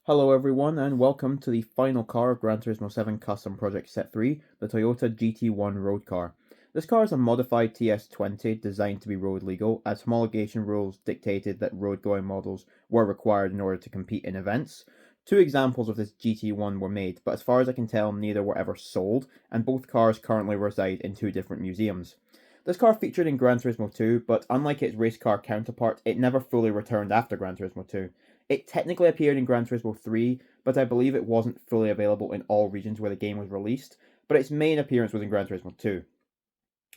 Hello everyone and welcome to the final car of Gran Turismo 7 Custom Project Set 3, the Toyota GT1 road car. This car is a modified TS020 designed to be road legal, as homologation rules dictated that road-going models were required in order to compete in events. Two examples of this GT1 were made, but as far as I can tell neither were ever sold, and both cars currently reside in two different museums. This car featured in Gran Turismo 2, but unlike its race car counterpart, it never fully returned after Gran Turismo 2. It technically appeared in Gran Turismo 3, but I believe it wasn't fully available in all regions where the game was released, but its main appearance was in Gran Turismo 2.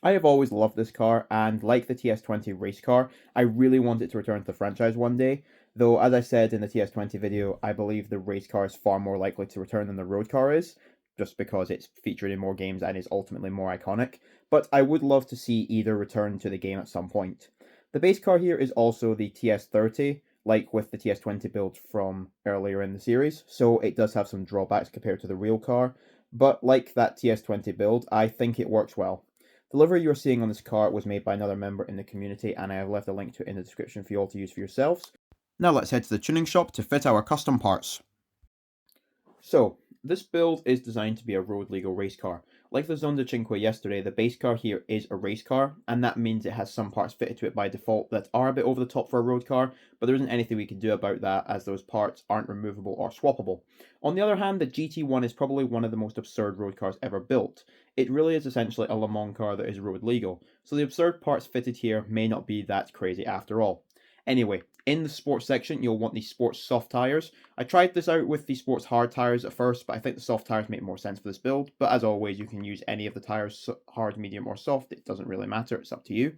I have always loved this car, and like the TS020 race car, I really want it to return to the franchise one day, though as I said in the TS020 video, I believe the race car is far more likely to return than the road car is, just because it's featured in more games and is ultimately more iconic, but I would love to see either return to the game at some point. The base car here is also the TS030, like with the TS020 build from earlier in the series, so it does have some drawbacks compared to the real car, but like that TS020 build, I think it works well. The livery you're seeing on this car was made by another member in the community, and I have left a link to it in the description for you all to use for yourselves. Now let's head to the tuning shop to fit our custom parts. So, this build is designed to be a road legal race car. Like the Zonda Cinque yesterday, the base car here is a race car, and that means it has some parts fitted to it by default that are a bit over the top for a road car, but there isn't anything we can do about that as those parts aren't removable or swappable. On the other hand, the GT1 is probably one of the most absurd road cars ever built. It really is essentially a Le Mans car that is road legal, so the absurd parts fitted here may not be that crazy after all. Anyway, in the sports section, you'll want the sports soft tyres. I tried this out with the sports hard tyres at first, but I think the soft tyres make more sense for this build. But as always, you can use any of the tyres, hard, medium, or soft. It doesn't really matter. It's up to you.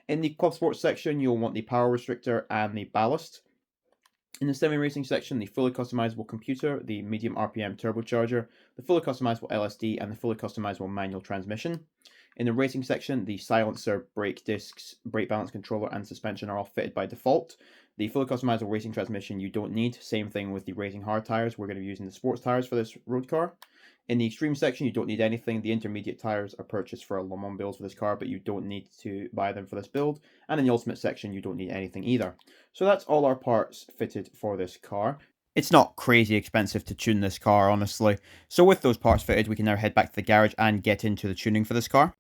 In the club sports section, you'll want the power restrictor and the ballast. In the semi-racing section, the fully customizable computer, the medium RPM turbocharger, the fully customizable LSD, and the fully customizable manual transmission. In the racing section, the silencer, brake discs, brake balance controller, and suspension are all fitted by default. The fully customizable racing transmission you don't need. Same thing with the racing hard tyres. We're going to be using the sports tyres for this road car. In the extreme section, you don't need anything. The intermediate tyres are purchased for a Le Mans build for this car, but you don't need to buy them for this build. And in the ultimate section, you don't need anything either. So that's all our parts fitted for this car. It's not crazy expensive to tune this car, honestly. So with those parts fitted, we can now head back to the garage and get into the tuning for this car.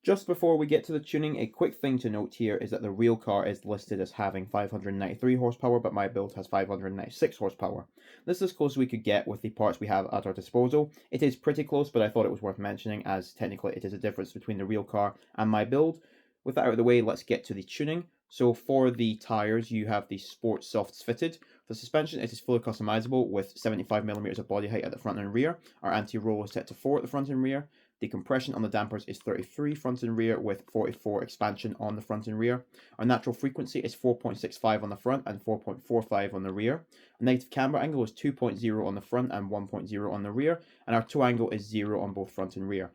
Just before we get to the tuning, a quick thing to note here is that the real car is listed as having 593 horsepower, but my build has 596 horsepower. This is as close as we could get with the parts we have at our disposal. It is pretty close, but I thought it was worth mentioning as technically it is a difference between the real car and my build. With that out of the way, let's get to the tuning. So for the tyres, you have the Sport Softs fitted. For the suspension, it is fully customizable with 75mm of body height at the front and rear. Our anti-roll is set to 4 at the front and rear. The compression on the dampers is 33 front and rear with 44 expansion on the front and rear. Our natural frequency is 4.65 on the front and 4.45 on the rear. Our negative camber angle is 2.0 on the front and 1.0 on the rear. And our toe angle is 0 on both front and rear.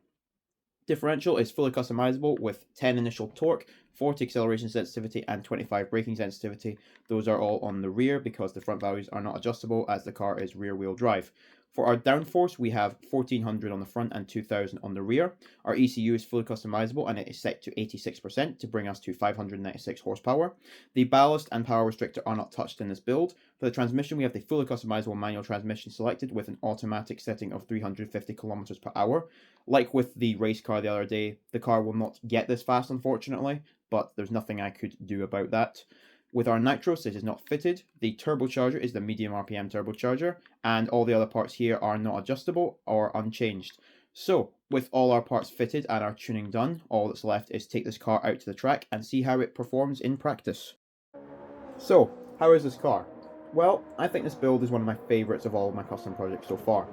Differential is fully customizable with 10 initial torque, 40 acceleration sensitivity, and 25 braking sensitivity. Those are all on the rear because the front values are not adjustable as the car is rear-wheel drive. For our downforce, we have 1400 on the front and 2000 on the rear. Our ECU is fully customizable and it is set to 86% to bring us to 596 horsepower. The ballast and power restrictor are not touched in this build. For the transmission, we have the fully customizable manual transmission selected with an automatic setting of 350 kilometers per hour. Like with the race car the other day, the car will not get this fast, unfortunately, but there's nothing I could do about that. With our nitros, it is not fitted. The turbocharger is the medium RPM turbocharger, and all the other parts here are not adjustable or unchanged. So, with all our parts fitted and our tuning done, all that's left is take this car out to the track and see how it performs in practice. So, how is this car? Well, I think this build is one of my favourites of all of my custom projects so far.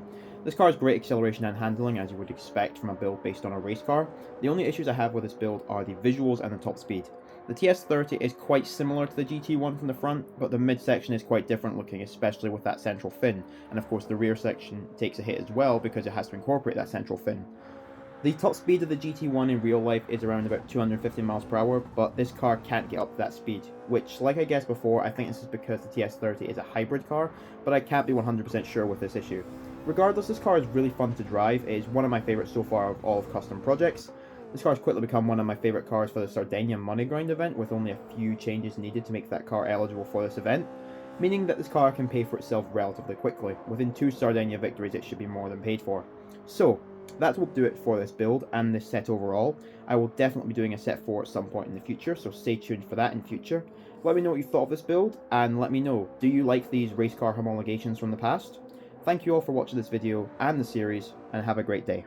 This car has great acceleration and handling as you would expect from a build based on a race car. The only issues I have with this build are the visuals and the top speed. The TS030 is quite similar to the GT1 from the front, but the midsection is quite different looking, especially with that central fin, and of course the rear section takes a hit as well because it has to incorporate that central fin. The top speed of the GT1 in real life is around about 250 miles per hour, but this car can't get up to that speed, which, like I guessed before, I think this is because the TS030 is a hybrid car, but I can't be 100% sure with this issue. Regardless, this car is really fun to drive. It is one of my favourites so far of all of custom projects. This car has quickly become one of my favourite cars for the Sardinia Money Grind event, with only a few changes needed to make that car eligible for this event. meaning that this car can pay for itself relatively quickly. Within 2 Sardinia victories it should be more than paid for. So, that will do it for this build and this set overall. I will definitely be doing a set 4 at some point in the future, so stay tuned for that in future. Let me know what you thought of this build, and let me know, do you like these race car homologations from the past? Thank you all for watching this video and the series, and have a great day.